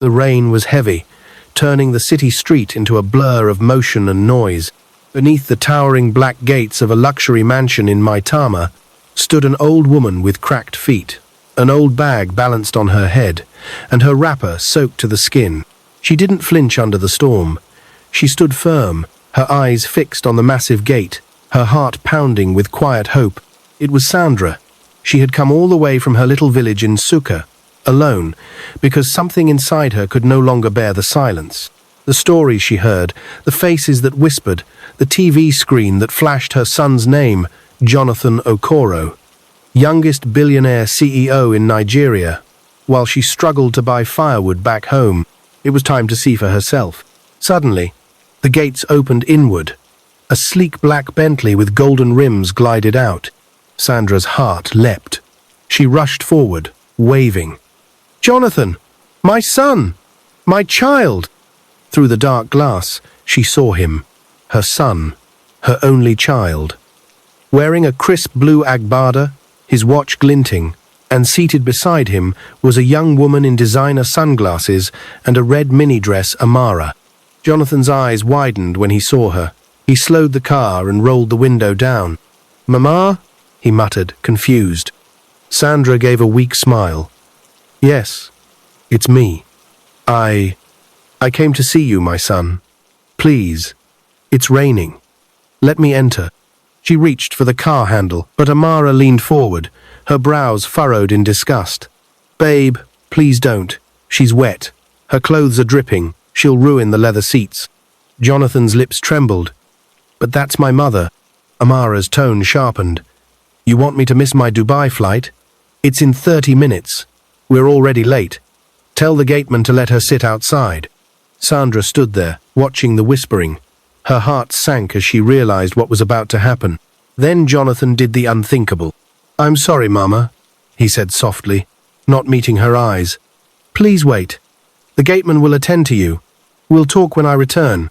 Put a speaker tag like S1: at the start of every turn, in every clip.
S1: The rain was heavy, turning the city street into a blur of motion and noise. Beneath the towering black gates of a luxury mansion in Maitama stood an old woman with cracked feet, an old bag balanced on her head, and her wrapper soaked to the skin. She didn't flinch under the storm. She stood firm, her eyes fixed on the massive gate, her heart pounding with quiet hope. It was Sandra. She had come all the way from her little village in Suka, alone, because something inside her could no longer bear the silence. The stories she heard, the faces that whispered, the TV screen that flashed her son's name, Jonathan Okoro, youngest billionaire CEO in Nigeria. While she struggled to buy firewood back home, it was time to see for herself. Suddenly, the gates opened inward. A sleek black Bentley with golden rims glided out. Sandra's heart leapt. She rushed forward, waving. "Jonathan! My son! My child!" Through the dark glass, she saw him, her son, her only child. Wearing a crisp blue agbada, his watch glinting, and seated beside him was a young woman in designer sunglasses and a red mini-dress Amara. Jonathan's eyes widened when he saw her. He slowed the car and rolled the window down. "Mama?" he muttered, confused. Sandra gave a weak smile. "Yes, it's me. I came to see you, my son. Please. It's raining. Let me enter." She reached for the car handle, but Amara leaned forward, her brows furrowed in disgust. "Babe, please don't. She's wet. Her clothes are dripping. She'll ruin the leather seats." Jonathan's lips trembled. "But that's my mother." Amara's tone sharpened. "You want me to miss my Dubai flight? It's in 30 minutes. We're already late. Tell the gateman to let her sit outside." Sandra stood there, watching the whispering. Her heart sank as she realized what was about to happen. Then Jonathan did the unthinkable. "I'm sorry, Mama," he said softly, not meeting her eyes. "Please wait. The gateman will attend to you. We'll talk when I return."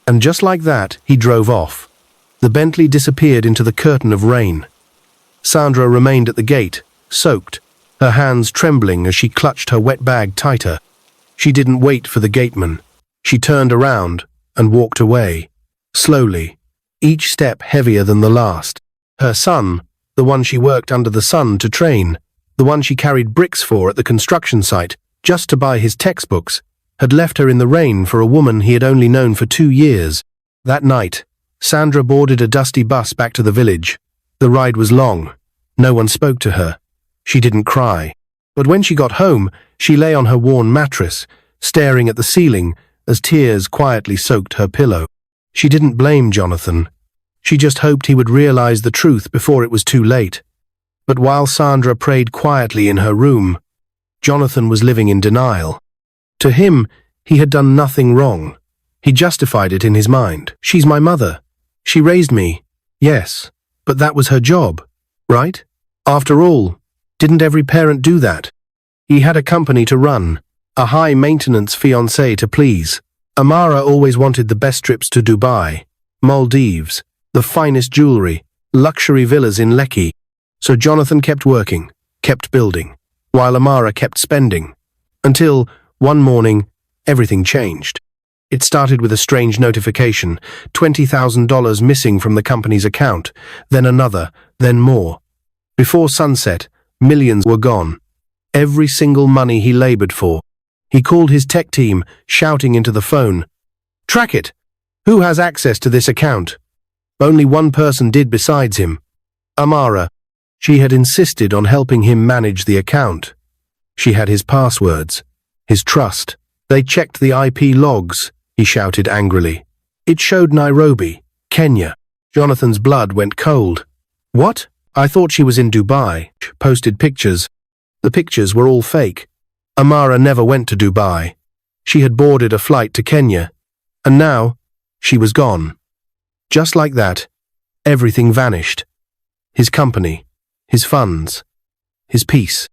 S1: And just like that, he drove off. The Bentley disappeared into the curtain of rain. Sandra remained at the gate, soaked, her hands trembling as she clutched her wet bag tighter. She didn't wait for the gateman. She turned around and walked away, slowly, each step heavier than the last. Her son, the one she worked under the sun to train, the one she carried bricks for at the construction site, just to buy his textbooks, had left her in the rain for a woman he had only known for 2 years. That night, Sandra boarded a dusty bus back to the village. The ride was long. No one spoke to her. She didn't cry. But when she got home, she lay on her worn mattress, staring at the ceiling as tears quietly soaked her pillow. She didn't blame Jonathan. She just hoped he would realize the truth before it was too late. But while Sandra prayed quietly in her room, Jonathan was living in denial. To him, he had done nothing wrong. He justified it in his mind. "She's my mother. She raised me. Yes, but that was her job, right? After all, didn't every parent do that?" He had a company to run, a high-maintenance fiancée to please. Amara always wanted the best trips to Dubai, Maldives, the finest jewelry, luxury villas in Lekki. So Jonathan kept working, kept building, while Amara kept spending. Until, one morning, everything changed. It started with a strange notification, $20,000 missing from the company's account, then another, then more. Before sunset, millions were gone. Every single money he labored for. He called his tech team, shouting into the phone, "Track it! Who has access to this account?" Only one person did besides him. Amara. She had insisted on helping him manage the account. She had his passwords, his trust. They checked the IP logs, he shouted angrily. It showed Nairobi, Kenya. Jonathan's blood went cold. "What? I thought she was in Dubai." Posted pictures. The pictures were all fake. Amara never went to Dubai. She had boarded a flight to Kenya. And now, she was gone. Just like that, everything vanished. His company, his funds, his peace.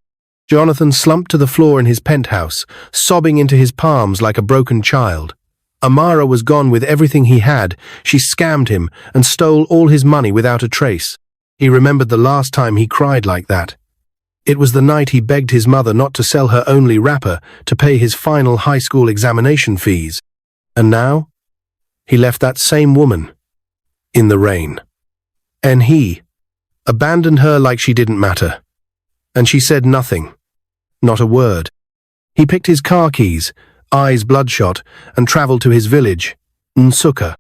S1: Jonathan slumped to the floor in his penthouse, sobbing into his palms like a broken child. Amara was gone with everything he had. She scammed him and stole all his money without a trace. He remembered the last time he cried like that. It was the night he begged his mother not to sell her only wrapper to pay his final high school examination fees. And now, he left that same woman in the rain. And he abandoned her like she didn't matter. And she said nothing, not a word. He picked his car keys, eyes bloodshot, and traveled to his village, Nsuka.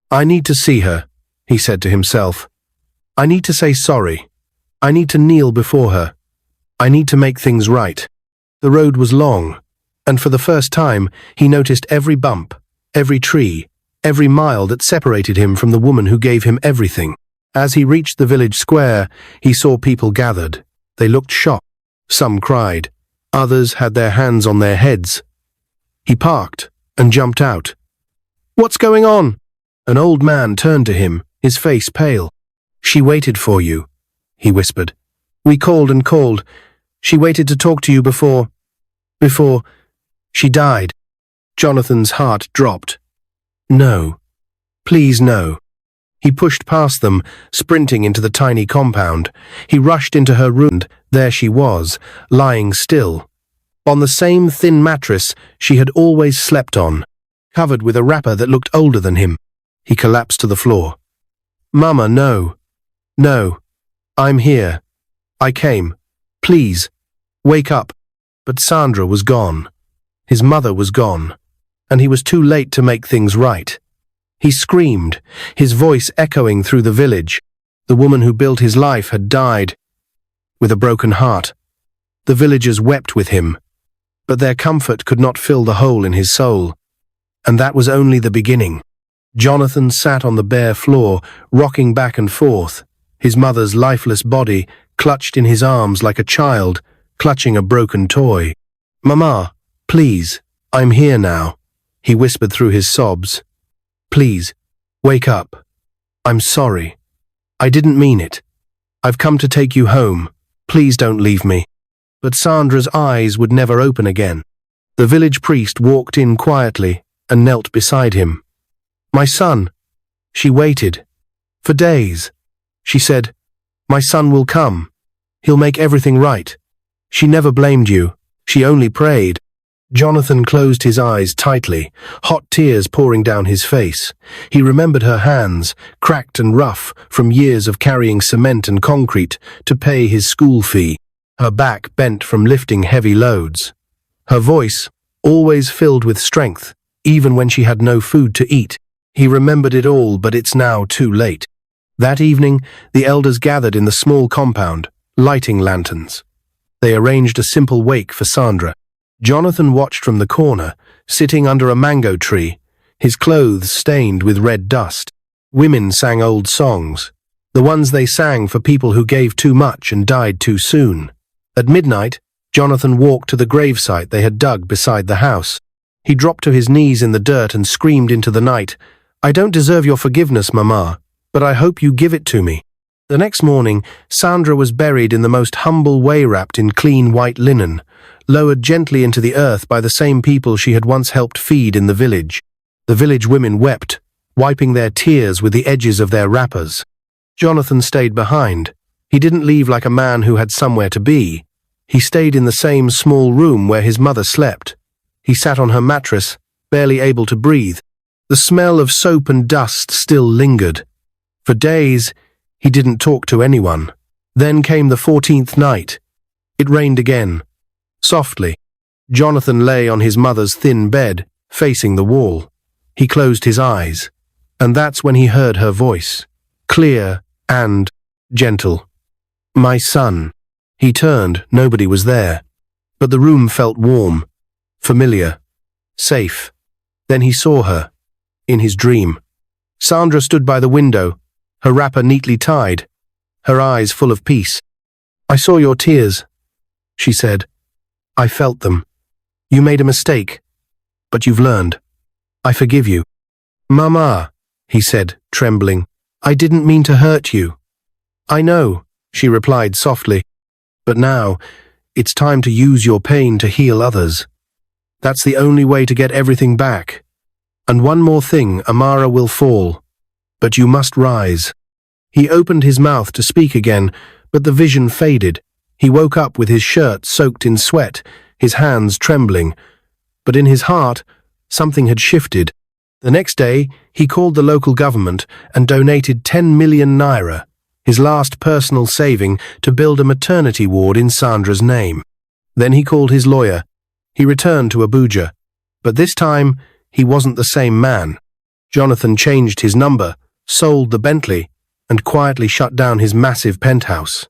S1: I need to see her, he said to himself. I need to say sorry. I need to kneel before her. I need to make things right. The road was long, and for the first time, he noticed every bump, every tree, every mile that separated him from the woman who gave him everything. As he reached the village square, he saw people gathered. They looked shocked. Some cried. Others had their hands on their heads. He parked and jumped out. What's going on? An old man turned to him, his face pale. She waited for you, he whispered. We called and called. She waited to talk to you before she died. Jonathan's heart dropped. No. Please no. He pushed past them, sprinting into the tiny compound. He rushed into her room, and there she was, lying still, on the same thin mattress she had always slept on, covered with a wrapper that looked older than him. He collapsed to the floor. Mama, no. No. I'm here. I came. Please. Wake up. But Sandra was gone. His mother was gone. And he was too late to make things right. He screamed, his voice echoing through the village. The woman who built his life had died. With a broken heart. The villagers wept with him. But their comfort could not fill the hole in his soul. And that was only the beginning. Jonathan sat on the bare floor, rocking back and forth, his mother's lifeless body clutched in his arms like a child, clutching a broken toy. Mama, please, I'm here now, he whispered through his sobs. Please, wake up. I'm sorry. I didn't mean it. I've come to take you home. Please don't leave me. But Sandra's eyes would never open again. The village priest walked in quietly and knelt beside him. My son. She waited. For days. She said, my son will come. He'll make everything right. She never blamed you. She only prayed. Jonathan closed his eyes tightly, hot tears pouring down his face. He remembered her hands, cracked and rough from years of carrying cement and concrete to pay his school fee, her back bent from lifting heavy loads. Her voice, always filled with strength, even when she had no food to eat. He remembered it all, but it's now too late. That evening, the elders gathered in the small compound, lighting lanterns. They arranged a simple wake for Sandra. Jonathan watched from the corner, sitting under a mango tree, his clothes stained with red dust. Women sang old songs, the ones they sang for people who gave too much and died too soon. At midnight, Jonathan walked to the gravesite they had dug beside the house. He dropped to his knees in the dirt and screamed into the night, I don't deserve your forgiveness, Mama, but I hope you give it to me. The next morning, Sandra was buried in the most humble way, wrapped in clean white linen, lowered gently into the earth by the same people she had once helped feed in the village. The village women wept, wiping their tears with the edges of their wrappers. Jonathan stayed behind. He didn't leave like a man who had somewhere to be. He stayed in the same small room where his mother slept. He sat on her mattress, barely able to breathe. The smell of soap and dust still lingered. For days, he didn't talk to anyone. Then came the 14th night. It rained again. Softly. Jonathan lay on his mother's thin bed, facing the wall. He closed his eyes. And that's when he heard her voice, clear and gentle. My son. He turned, nobody was there. But the room felt warm, familiar, safe. Then he saw her, in his dream. Sandra stood by the window, her wrapper neatly tied, her eyes full of peace. I saw your tears, she said. I felt them. You made a mistake, but you've learned. I forgive you. Mama, he said, trembling, I didn't mean to hurt you. I know, she replied softly, but now it's time to use your pain to heal others. That's the only way to get everything back. And one more thing, Amara will fall, but you must rise. He opened his mouth to speak again, but the vision faded. He woke up with his shirt soaked in sweat, his hands trembling. But in his heart, something had shifted. The next day, he called the local government and donated 10 million naira, his last personal saving, to build a maternity ward in Sandra's name. Then he called his lawyer. He returned to Abuja. But this time, he wasn't the same man. Jonathan changed his number, sold the Bentley, and quietly shut down his massive penthouse.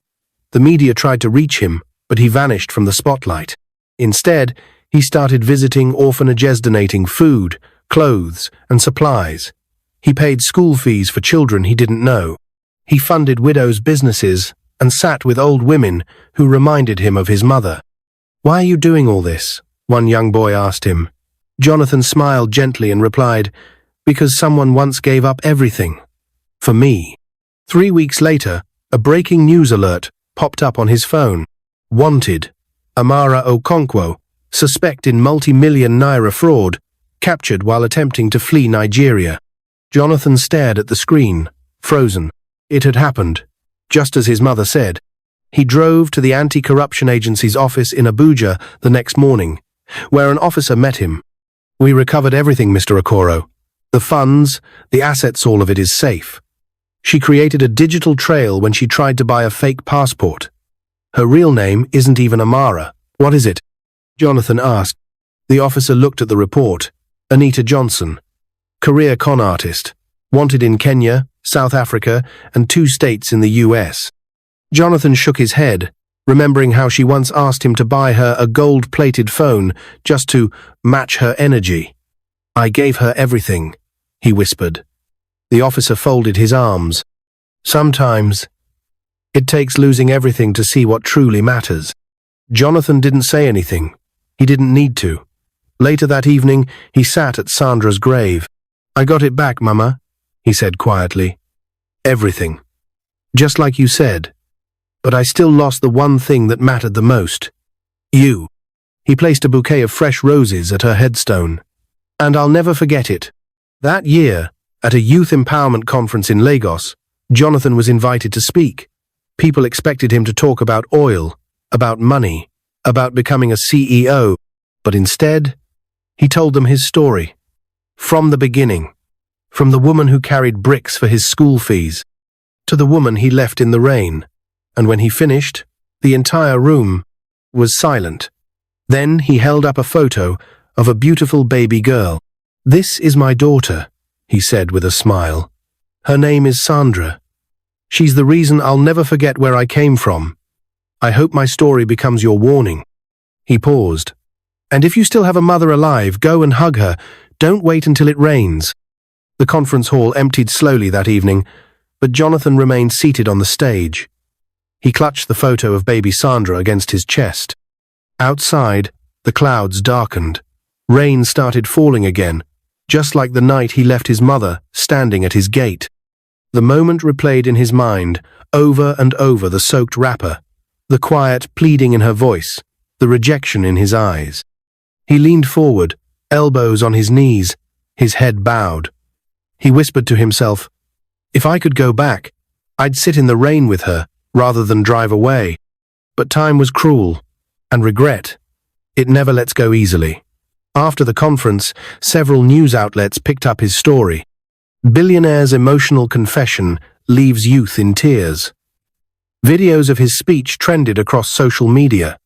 S1: The media tried to reach him, but he vanished from the spotlight. Instead, he started visiting orphanages, donating food, clothes, and supplies. He paid school fees for children he didn't know. He funded widows' businesses and sat with old women who reminded him of his mother. "Why are you doing all this?" one young boy asked him. Jonathan smiled gently and replied, "Because someone once gave up everything. For me." 3 weeks later, a breaking news alert popped up on his phone. Wanted. Amara Okonkwo, suspect in multi-million naira fraud, captured while attempting to flee Nigeria. Jonathan stared at the screen, frozen. It had happened, just as his mother said. He drove to the anti-corruption agency's office in Abuja the next morning, where an officer met him. "We recovered everything, Mr. Okoro. The funds, the assets, all of it is safe." She created a digital trail when she tried to buy a fake passport. "Her real name isn't even Amara. What is it?" Jonathan asked. The officer looked at the report. Anita Johnson, career con artist, wanted in Kenya, South Africa, and 2 states in the US. Jonathan shook his head, remembering how she once asked him to buy her a gold-plated phone just to match her energy. "I gave her everything," he whispered. The officer folded his arms. "Sometimes it takes losing everything to see what truly matters." Jonathan didn't say anything. He didn't need to. Later that evening, he sat at Sandra's grave. "I got it back, Mama," he said quietly. "Everything. Just like you said. But I still lost the one thing that mattered the most. You." He placed a bouquet of fresh roses at her headstone. "And I'll never forget it." That year, at a youth empowerment conference in Lagos, Jonathan was invited to speak. People expected him to talk about oil, about money, about becoming a CEO, but instead, he told them his story. From the beginning. From the woman who carried bricks for his school fees, to the woman he left in the rain. And when he finished, the entire room was silent. Then he held up a photo of a beautiful baby girl. "This is my daughter," he said with a smile. "Her name is Sandra. She's the reason I'll never forget where I came from. I hope my story becomes your warning." He paused. "And if you still have a mother alive, go and hug her. Don't wait until it rains." The conference hall emptied slowly that evening, but Jonathan remained seated on the stage. He clutched the photo of baby Sandra against his chest. Outside, the clouds darkened. Rain started falling again, just like the night he left his mother standing at his gate. The moment replayed in his mind, over and over, the soaked wrapper, the quiet pleading in her voice, the rejection in his eyes. He leaned forward, elbows on his knees, his head bowed. He whispered to himself, "If I could go back, I'd sit in the rain with her, rather than drive away." But time was cruel, and regret, it never lets go easily. After the conference, several news outlets picked up his story. Billionaire's emotional confession leaves youth in tears. Videos of his speech trended across social media.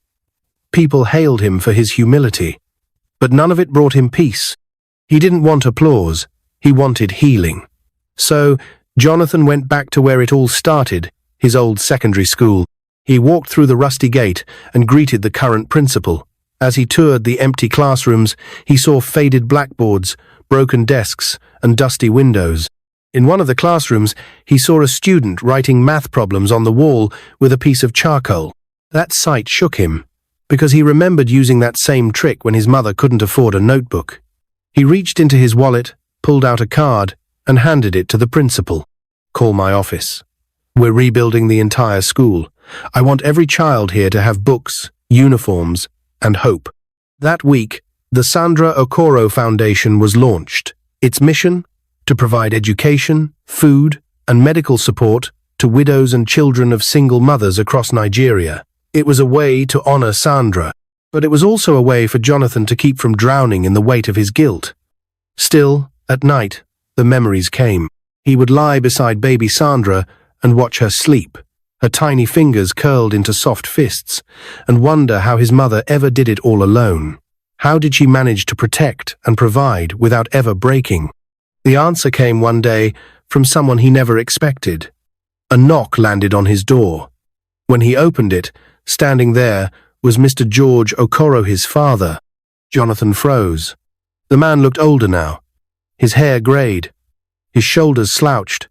S1: People hailed him for his humility. But none of it brought him peace. He didn't want applause. He wanted healing. So, Jonathan went back to where it all started, his old secondary school. He walked through the rusty gate and greeted the current principal. As he toured the empty classrooms, he saw faded blackboards, broken desks, and dusty windows. In one of the classrooms, he saw a student writing math problems on the wall with a piece of charcoal. That sight shook him, because he remembered using that same trick when his mother couldn't afford a notebook. He reached into his wallet, pulled out a card, and handed it to the principal. "Call my office. We're rebuilding the entire school. I want every child here to have books, uniforms, and hope." That week, the Sandra Okoro Foundation was launched. Its mission? To provide education, food, and medical support to widows and children of single mothers across Nigeria. It was a way to honor Sandra, but it was also a way for Jonathan to keep from drowning in the weight of his guilt. Still, at night, the memories came. He would lie beside baby Sandra and watch her sleep, her tiny fingers curled into soft fists, and wonder how his mother ever did it all alone. How did she manage to protect and provide without ever breaking? The answer came one day from someone he never expected. A knock landed on his door. When he opened it, standing there was Mr. George Okoro, his father. Jonathan froze. The man looked older now. His hair grayed. His shoulders slouched.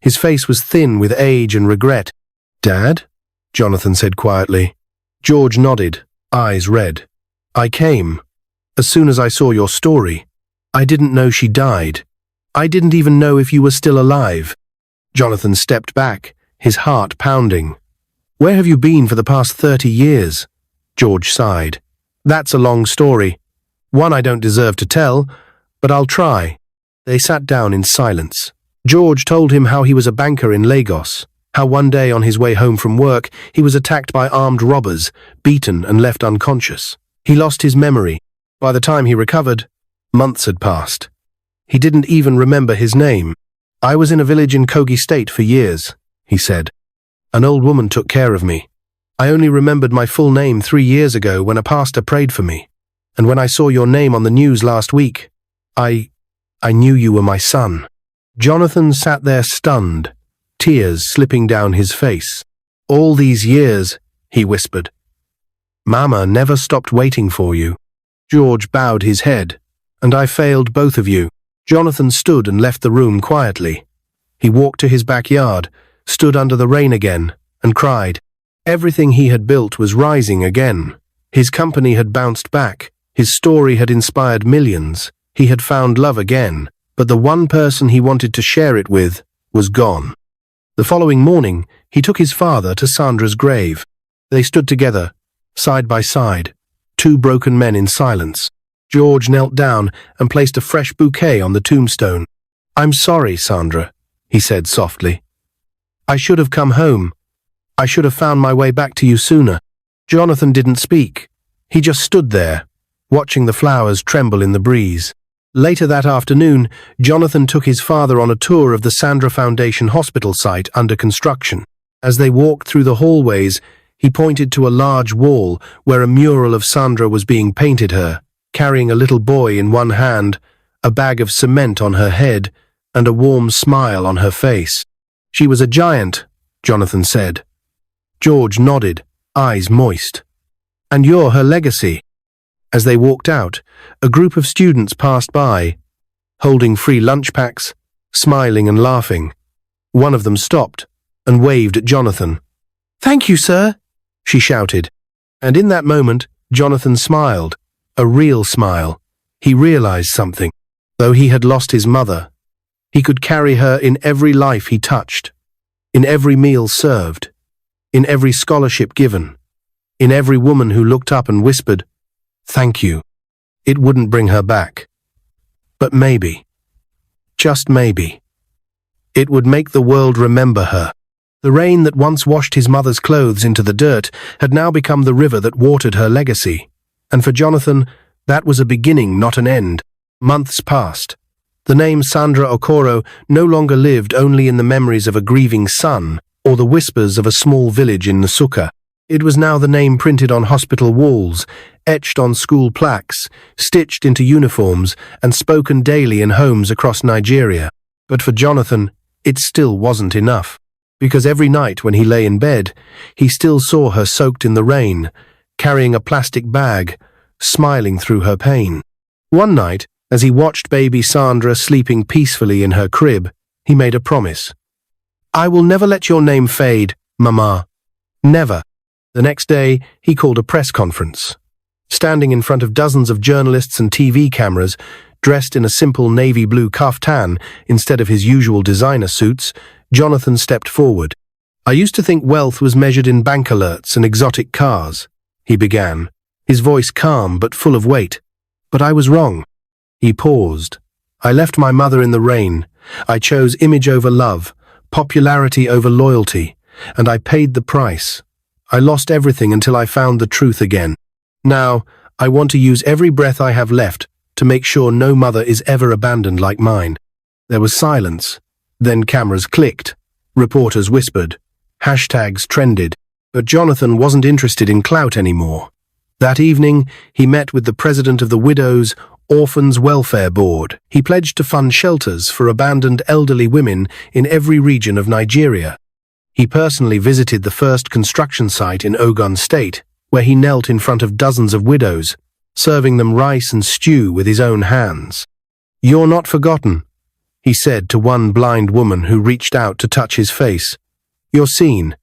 S1: His face was thin with age and regret. "Dad?" Jonathan said quietly. George nodded, eyes red. "I came. As soon as I saw your story. I didn't know she died. I didn't even know if you were still alive." Jonathan stepped back, his heart pounding. "Where have you been for the past 30 years? George sighed. "That's a long story. One I don't deserve to tell, but I'll try." They sat down in silence. George told him how he was a banker in Lagos, how one day on his way home from work he was attacked by armed robbers, beaten and left unconscious. He lost his memory. By the time he recovered, months had passed. He didn't even remember his name. "I was in a village in Kogi State for years," he said. "An old woman took care of me. I only remembered my full name 3 years ago when a pastor prayed for me. And when I saw your name on the news last week, I knew you were my son." Jonathan sat there stunned, tears slipping down his face. "All these years," he whispered. "Mama never stopped waiting for you." George bowed his head. "And I failed both of you." Jonathan stood and left the room quietly. He walked to his backyard, stood under the rain again, and cried. Everything he had built was rising again. His company had bounced back. His story had inspired millions. He had found love again, but the one person he wanted to share it with was gone. The following morning, he took his father to Sandra's grave. They stood together, side by side, two broken men in silence. George knelt down and placed a fresh bouquet on the tombstone. "I'm sorry, Sandra," he said softly. "I should have come home. I should have found my way back to you sooner." Jonathan didn't speak. He just stood there, watching the flowers tremble in the breeze. Later that afternoon, Jonathan took his father on a tour of the Sandra Foundation hospital site under construction. As they walked through the hallways, he pointed to a large wall where a mural of Sandra was being painted, her carrying a little boy in one hand, a bag of cement on her head, and a warm smile on her face. "She was a giant," Jonathan said. George nodded, eyes moist. "And you're her legacy." As they walked out, a group of students passed by, holding free lunch packs, smiling and laughing. One of them stopped and waved at Jonathan. "Thank you, sir," she shouted. And in that moment, Jonathan smiled, a real smile. He realized something. Though he had lost his mother, he could carry her in every life he touched, in every meal served, in every scholarship given, in every woman who looked up and whispered, "Thank you." It wouldn't bring her back. But maybe, just maybe, it would make the world remember her. The rain that once washed his mother's clothes into the dirt had now become the river that watered her legacy. And for Jonathan, that was a beginning, not an end. Months passed. The name Sandra Okoro no longer lived only in the memories of a grieving son or the whispers of a small village in Nsukka. It was now the name printed on hospital walls, etched on school plaques, stitched into uniforms, and spoken daily in homes across Nigeria. But for Jonathan, it still wasn't enough. Because every night when he lay in bed, he still saw her soaked in the rain, carrying a plastic bag, smiling through her pain. One night, as he watched baby Sandra sleeping peacefully in her crib, he made a promise. "I will never let your name fade, Mama. Never." The next day, he called a press conference. Standing in front of dozens of journalists and TV cameras, dressed in a simple navy blue kaftan instead of his usual designer suits, Jonathan stepped forward. "I used to think wealth was measured in bank alerts and exotic cars," he began, his voice calm but full of weight. "But I was wrong." He paused. "I left my mother in the rain. I chose image over love, popularity over loyalty, and I paid the price. I lost everything until I found the truth again. Now, I want to use every breath I have left to make sure no mother is ever abandoned like mine." There was silence. Then cameras clicked. Reporters whispered. Hashtags trended. But Jonathan wasn't interested in clout anymore. That evening, he met with the president of the Widows' Orphans Welfare Board. He pledged to fund shelters for abandoned elderly women in every region of Nigeria. He personally visited the first construction site in Ogun State, where he knelt in front of dozens of widows, serving them rice and stew with his own hands. "You're not forgotten," he said to one blind woman who reached out to touch his face. "You're seen,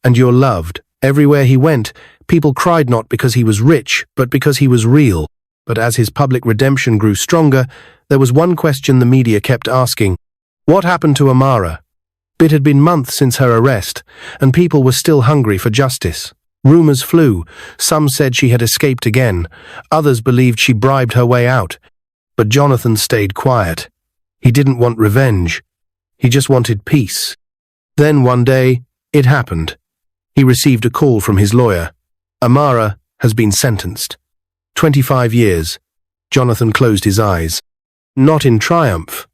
S1: and you're loved." Everywhere he went, people cried not because he was rich, but because he was real. But as his public redemption grew stronger, there was one question the media kept asking. What happened to Amara? It had been months since her arrest, and people were still hungry for justice. Rumors flew. Some said she had escaped again. Others believed she bribed her way out. But Jonathan stayed quiet. He didn't want revenge. He just wanted peace. Then one day, it happened. He received a call from his lawyer. Amara has been sentenced. 25 years. Jonathan closed his eyes. Not in triumph,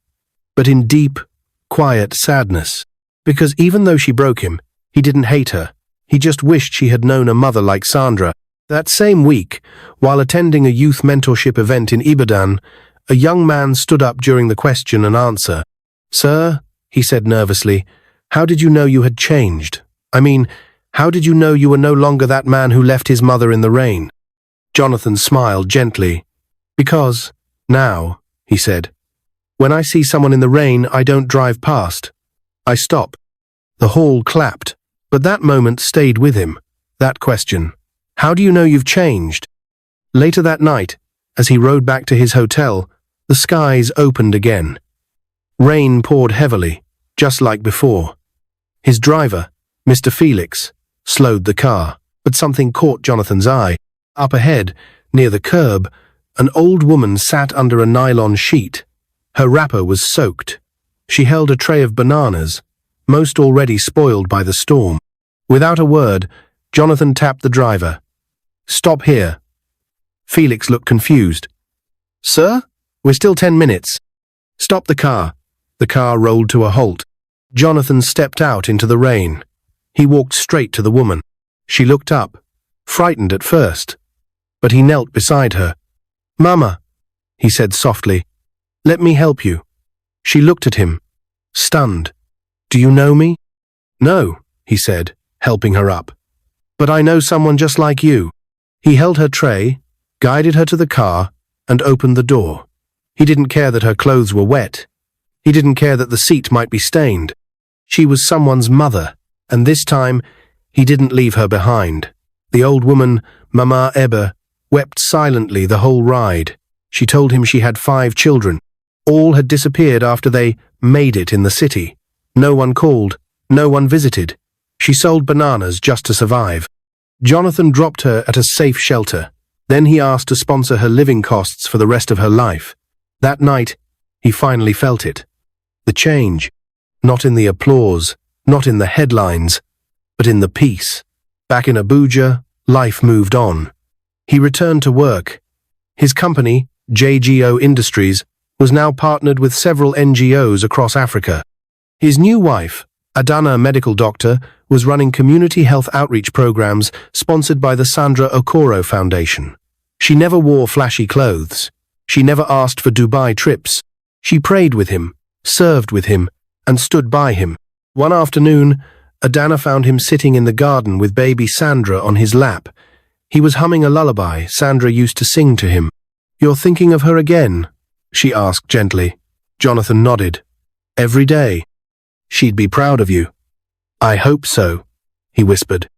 S1: but in deep, quiet sadness. Because even though she broke him, he didn't hate her. He just wished she had known a mother like Sandra. That same week, while attending a youth mentorship event in Ibadan, a young man stood up during the question and answer. "Sir," he said nervously, "how did you know you had changed? I mean, how did you know you were no longer that man who left his mother in the rain?" Jonathan smiled gently. "Because, now," he said, "when I see someone in the rain, I don't drive past. I stop." The hall clapped, but that moment stayed with him. That question, "How do you know you've changed?" Later that night, as he rode back to his hotel, the skies opened again. Rain poured heavily, just like before. His driver, Mr. Felix, slowed the car, but something caught Jonathan's eye. Up ahead, near the curb, an old woman sat under a nylon sheet. Her wrapper was soaked. She held a tray of bananas, most already spoiled by the storm. Without a word, Jonathan tapped the driver. "Stop here." Felix looked confused. "Sir? We're still 10 minutes." "Stop the car." The car rolled to a halt. Jonathan stepped out into the rain. He walked straight to the woman. She looked up, frightened at first, but he knelt beside her. "Mama," he said softly, "let me help you." She looked at him, stunned. "Do you know me?" "No," he said, helping her up. "But I know someone just like you." He held her tray, guided her to the car, and opened the door. He didn't care that her clothes were wet. He didn't care that the seat might be stained. She was someone's mother, and this time, he didn't leave her behind. The old woman, Mama Ebe, wept silently the whole ride. She told him she had 5 children. All had disappeared after they made it in the city. No one called, no one visited. She sold bananas just to survive. Jonathan dropped her at a safe shelter. Then he asked to sponsor her living costs for the rest of her life. That night, he finally felt it. The change. Not in the applause, not in the headlines, but in the peace. Back in Abuja, life moved on. He returned to work. His company, JGO Industries, was now partnered with several NGOs across Africa. His new wife, Adana, a medical doctor, was running community health outreach programs sponsored by the Sandra Okoro Foundation. She never wore flashy clothes. She never asked for Dubai trips. She prayed with him, served with him, and stood by him. One afternoon, Adana found him sitting in the garden with baby Sandra on his lap. He was humming a lullaby Sandra used to sing to him. "You're thinking of her again?" she asked gently. Jonathan nodded. "Every day. She'd be proud of you." "I hope so," he whispered.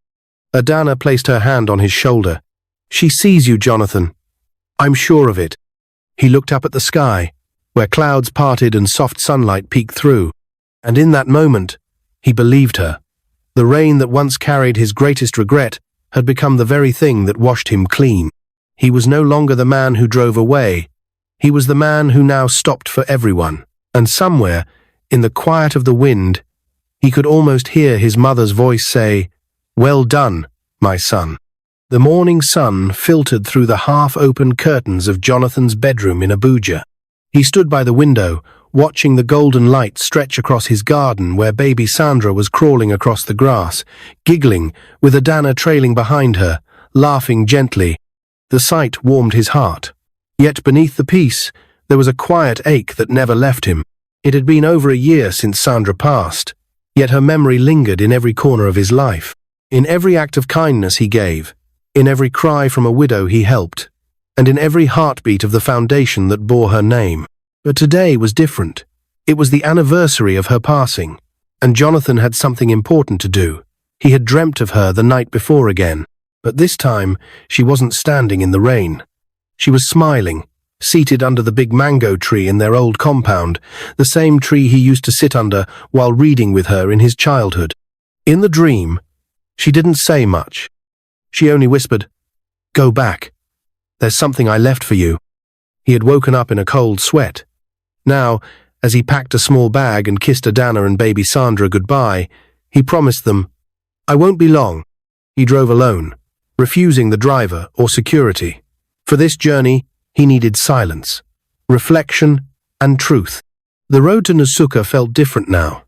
S1: Adana placed her hand on his shoulder. "She sees you, Jonathan. I'm sure of it." He looked up at the sky, where clouds parted and soft sunlight peeked through. And in that moment, he believed her. The rain that once carried his greatest regret had become the very thing that washed him clean. He was no longer the man who drove away. He was the man who now stopped for everyone. And somewhere, in the quiet of the wind, he could almost hear his mother's voice say, "Well done, my son. The morning sun filtered through the half-open curtains of Jonathan's bedroom in Abuja. He stood by the window, watching the golden light stretch across his garden where baby Sandra was crawling across the grass, giggling, with Adana trailing behind her, laughing gently. The sight warmed his heart. Yet beneath the peace, there was a quiet ache that never left him. It had been over a year since Sandra passed, yet her memory lingered in every corner of his life, in every act of kindness he gave, in every cry from a widow he helped, and in every heartbeat of the foundation that bore her name. But today was different. It was the anniversary of her passing, and Jonathan had something important to do. He had dreamt of her the night before again, but this time she wasn't standing in the rain. She was smiling, seated under the big mango tree in their old compound, the same tree he used to sit under while reading with her in his childhood. In the dream, she didn't say much. She only whispered, "Go back. There's something I left for you." He had woken up in a cold sweat. Now, as he packed a small bag and kissed Adana and baby Sandra goodbye, he promised them, "I won't be long." He drove alone, refusing the driver or security. For this journey, he needed silence, reflection, and truth. The road to Nasuka felt different now,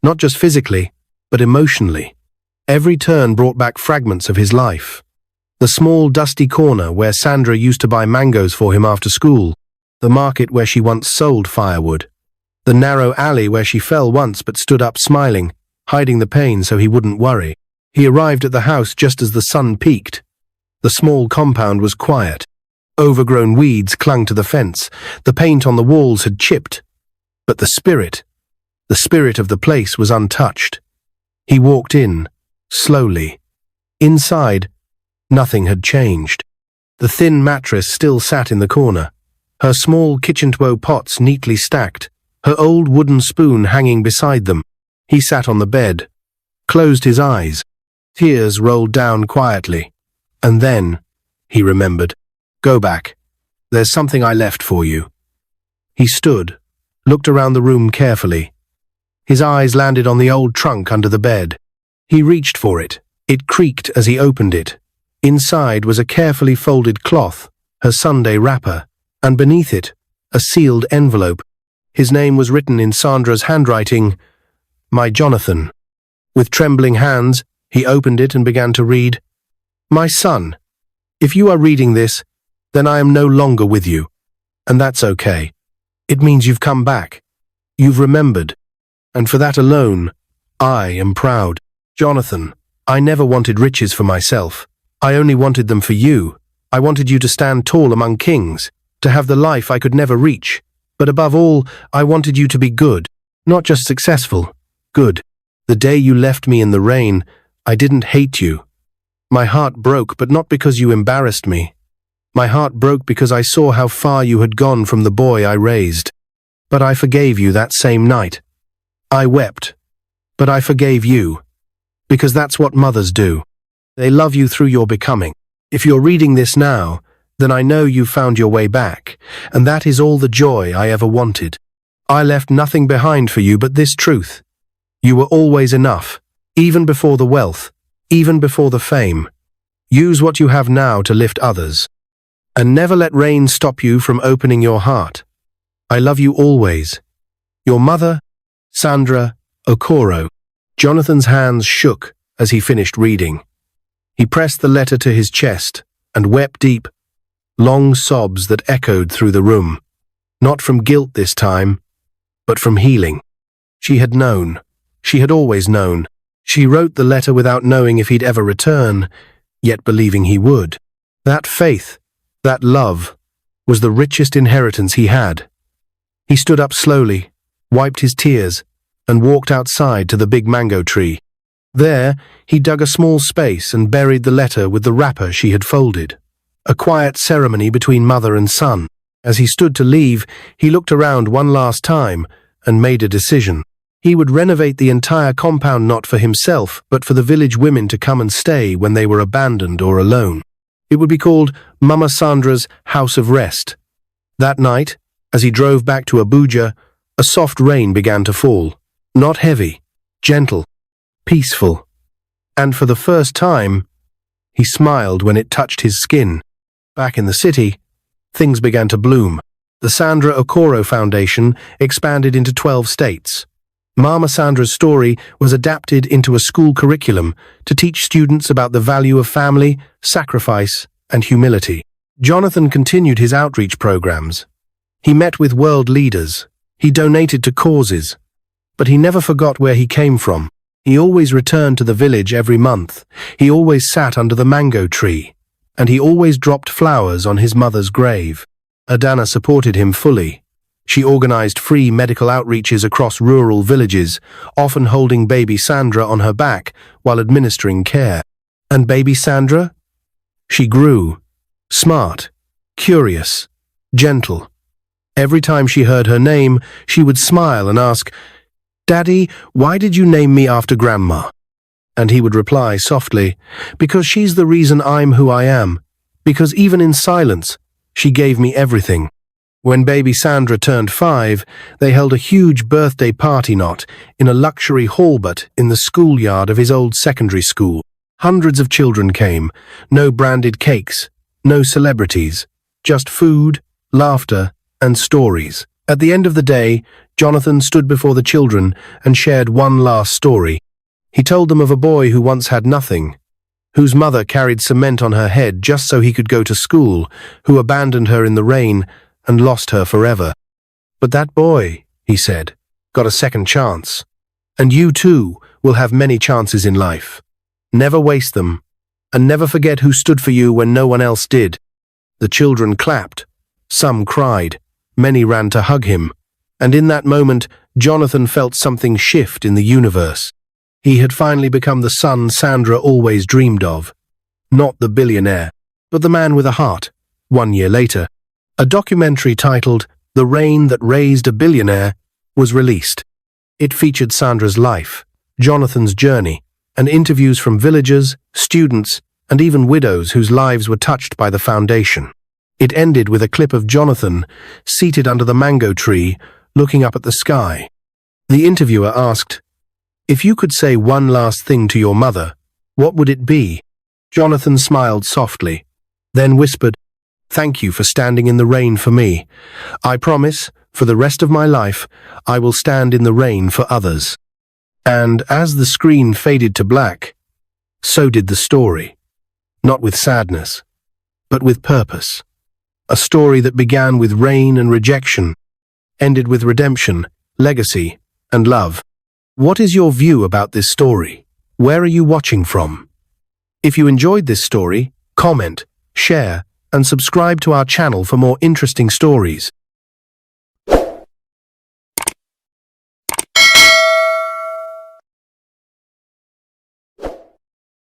S1: not just physically, but emotionally. Every turn brought back fragments of his life. The small, dusty corner where Sandra used to buy mangoes for him after school, the market where she once sold firewood, the narrow alley where she fell once but stood up smiling, hiding the pain so he wouldn't worry. He arrived at the house just as the sun peaked. The small compound was quiet. Overgrown weeds clung to the fence. The paint on the walls had chipped. But the spirit of the place was untouched. He walked in, slowly. Inside, nothing had changed. The thin mattress still sat in the corner, her small kitchen-to-go pots neatly stacked, her old wooden spoon hanging beside them. He sat on the bed, closed his eyes. Tears rolled down quietly. And then, he remembered, "Go back. There's something I left for you." He stood, looked around the room carefully. His eyes landed on the old trunk under the bed. He reached for it. It creaked as he opened it. Inside was a carefully folded cloth, her Sunday wrapper, and beneath it, a sealed envelope. His name was written in Sandra's handwriting, "My Jonathan." With trembling hands, he opened it and began to read, "My son, if you are reading this, then I am no longer with you. And that's okay. It means you've come back. You've remembered. And for that alone, I am proud. Jonathan, I never wanted riches for myself. I only wanted them for you. I wanted you to stand tall among kings, to have the life I could never reach. But above all, I wanted you to be good. Not just successful, good. The day you left me in the rain, I didn't hate you. My heart broke, but not because you embarrassed me. My heart broke because I saw how far you had gone from the boy I raised. But I forgave you that same night. I wept, but I forgave you. Because that's what mothers do. They love you through your becoming. If you're reading this now, then I know you found your way back, and that is all the joy I ever wanted. I left nothing behind for you but this truth. You were always enough, even before the wealth, even before the fame. Use what you have now to lift others. And never let rain stop you from opening your heart. I love you always. Your mother, Sandra Okoro." Jonathan's hands shook as he finished reading. He pressed the letter to his chest and wept deep, long sobs that echoed through the room. Not from guilt this time, but from healing. She had known. She had always known. She wrote the letter without knowing if he'd ever return, yet believing he would. That faith, that love, was the richest inheritance he had. He stood up slowly, wiped his tears, and walked outside to the big mango tree. There, he dug a small space and buried the letter with the wrapper she had folded. A quiet ceremony between mother and son. As he stood to leave, he looked around one last time and made a decision. He would renovate the entire compound not for himself, but for the village women to come and stay when they were abandoned or alone. It would be called Mama Sandra's House of Rest. That night, as he drove back to Abuja, a soft rain began to fall. Not heavy, gentle, peaceful. And for the first time, He smiled when it touched his skin. Back in the city, things began to bloom. The Sandra Okoro Foundation expanded into 12 states. Mama Sandra's story was adapted into a school curriculum to teach students about the value of family, sacrifice, and humility. Jonathan continued his outreach programs. He met with world leaders. He donated to causes. But he never forgot where he came from. He always returned to the village every month. He always sat under the mango tree. And he always dropped flowers on his mother's grave. Adana supported him fully. She organized free medical outreaches across rural villages, often holding baby Sandra on her back while administering care. And baby Sandra? She grew. Smart, curious, gentle. Every time she heard her name, she would smile and ask, "Daddy, why did you name me after Grandma?" And he would reply softly, "Because she's the reason I'm who I am. Because even in silence, she gave me everything." When baby Sandra turned 5, they held a huge birthday party, not in a luxury hall but in the schoolyard of his old secondary school. Hundreds of children came, no branded cakes, no celebrities, just food, laughter, and stories. At the end of the day, Jonathan stood before the children and shared one last story. He told them of a boy who once had nothing, whose mother carried cement on her head just so he could go to school, who abandoned her in the rain and lost her forever. "But that boy," he said, "got a second chance. And you too will have many chances in life. Never waste them, and never forget who stood for you when no one else did." The children clapped. Some cried. Many ran to hug him. And in that moment, Jonathan felt something shift in the universe. He had finally become the son Sandra always dreamed of. Not the billionaire, but the man with a heart. 1 year later, a documentary titled "The Rain That Raised a Billionaire" was released. It featured Sandra's life, Jonathan's journey, and interviews from villagers, students, and even widows whose lives were touched by the foundation. It ended with a clip of Jonathan seated under the mango tree, looking up at the sky. The interviewer asked, "If you could say one last thing to your mother, what would it be?" Jonathan smiled softly, then whispered, "Thank you for standing in the rain for me. I promise, for the rest of my life, I will stand in the rain for others." And as the screen faded to black, so did the story. Not with sadness, but with purpose. A story that began with rain and rejection, ended with redemption, legacy, and love. What is your view about this story? Where are you watching from? If you enjoyed this story, comment, share, and subscribe to our channel for more interesting stories.